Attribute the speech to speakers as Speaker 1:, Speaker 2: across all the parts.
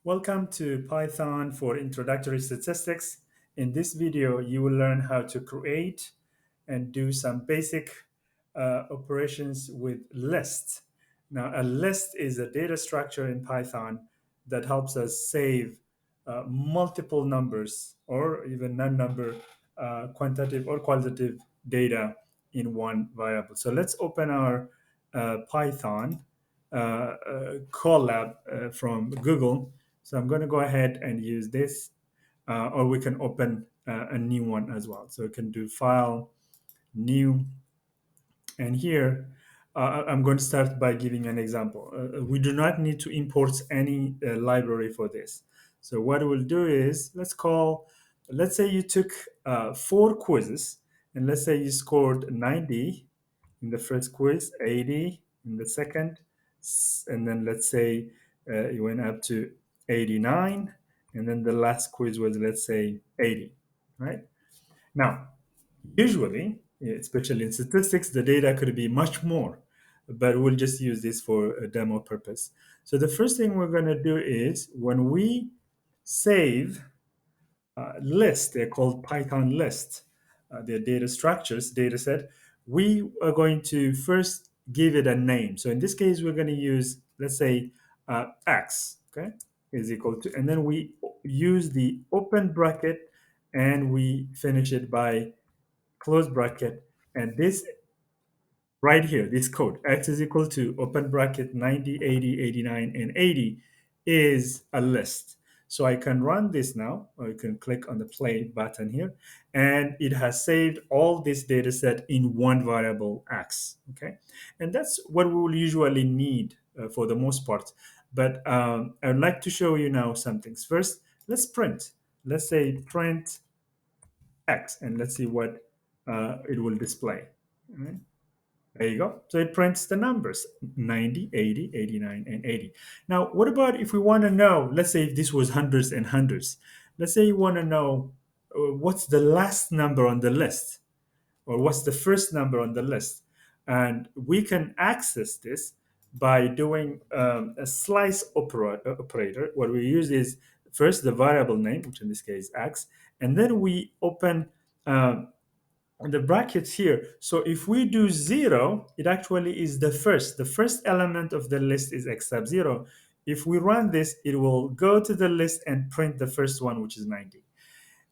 Speaker 1: Welcome to Python for Introductory Statistics. In this video, you will learn how to create and do some basic operations with lists. Now, a list is a data structure in Python that helps us save multiple numbers or even non-number quantitative or qualitative data in one variable. So let's open our Python Colab from Google. So I'm going to go ahead and use this, or we can open a new one as well. So we can do File, New, and here I'm going to start by giving an example. We do not need to import any library for this. So what we'll do is let's say you took four quizzes, and let's say you scored 90 in the first quiz, 80 in the second, and then let's say you went up to 89, and then the last quiz was, let's say, 80, right? Now, usually, especially in statistics, the data could be much more, but we'll just use this for a demo purpose. So the first thing we're going to do is when we save list, they're called Python lists, they're data structures, data set, we are going to first give it a name. So in this case, we're going to use, let's say, x, okay, is equal to, and then we use the open bracket and we finish it by close bracket. And this right here, this code, x is equal to open bracket 90, 80, 89, and 80 is a list. So I can run this now, or you can click on the play button here, and it has saved all this data set in one variable x, okay? And that's what we will usually need for the most part. But I'd like to show you now some things. First, let's print. Let's say print x, and let's see what it will display. All right. There you go. So it prints the numbers 90, 80, 89, and 80. Now, what about if we want to know, let's say if this was hundreds and hundreds, let's say you want to know what's the last number on the list or what's the first number on the list. And we can access this by doing a slice operator. What we use is first the variable name, which in this case x, and then we open the brackets here. So if we do 0, it actually is the first element of the list is x sub 0. If we run this, it will go to the list and print the first one, which is 90.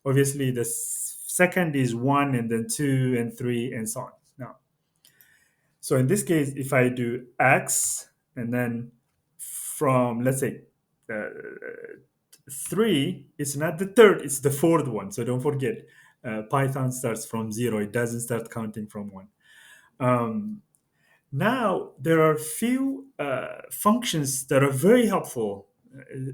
Speaker 1: Obviously, the second is 1, and then 2 and 3 and so on. Now, so in this case, if I do x and then from, let's say, uh, 3, it's not the third, it's the fourth one. So don't forget, Python starts from 0. It doesn't start counting from 1. Now, there are few functions that are very helpful,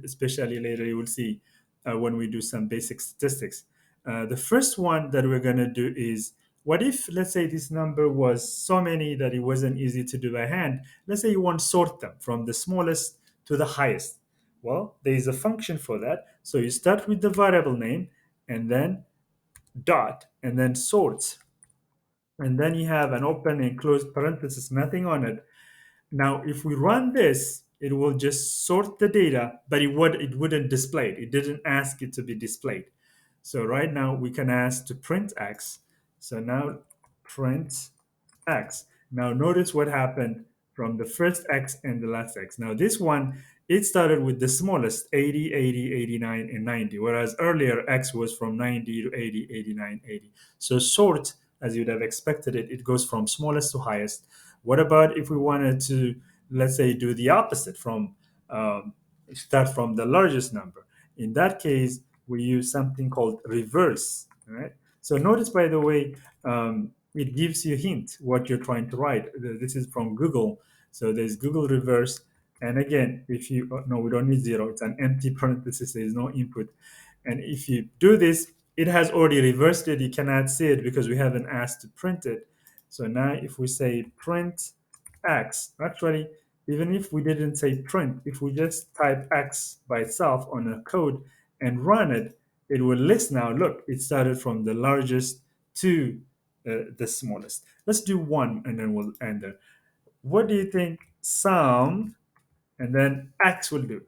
Speaker 1: especially later you will see when we do some basic statistics. The first one that we're going to do is, what if, let's say, this number was so many that it wasn't easy to do by hand? Let's say you want to sort them from the smallest to the highest. Well, there is a function for that. So you start with the variable name and then dot and then sorts, and then you have an open and closed parenthesis, nothing on it. Now, if we run this, it will just sort the data, but it wouldn't display it. It didn't ask it to be displayed. So right now we can ask to print x. So now print x. Now notice what happened from the first x and the last x. Now this one, it started with the smallest 80, 80, 89, and 90, whereas earlier x was from 90 to 80, 89, 80. So sort, as you'd have expected it, it goes from smallest to highest. What about if we wanted to, let's say, do the opposite from start from the largest number? In that case, we use something called reverse. All right. So notice, by the way, it gives you a hint what you're trying to write. This is from Google. So there's Google reverse. And again, if you, no, we don't need 0. It's an empty parenthesis. There is no input. And if you do this, it has already reversed it. You cannot see it because we haven't asked to print it. So now if we say print x, actually, even if we didn't say print, if we just type x by itself on a code and run it, it will list now. Look, it started from the largest to the smallest. Let's do 1 and then we'll end there. What do you think sum and then x will do?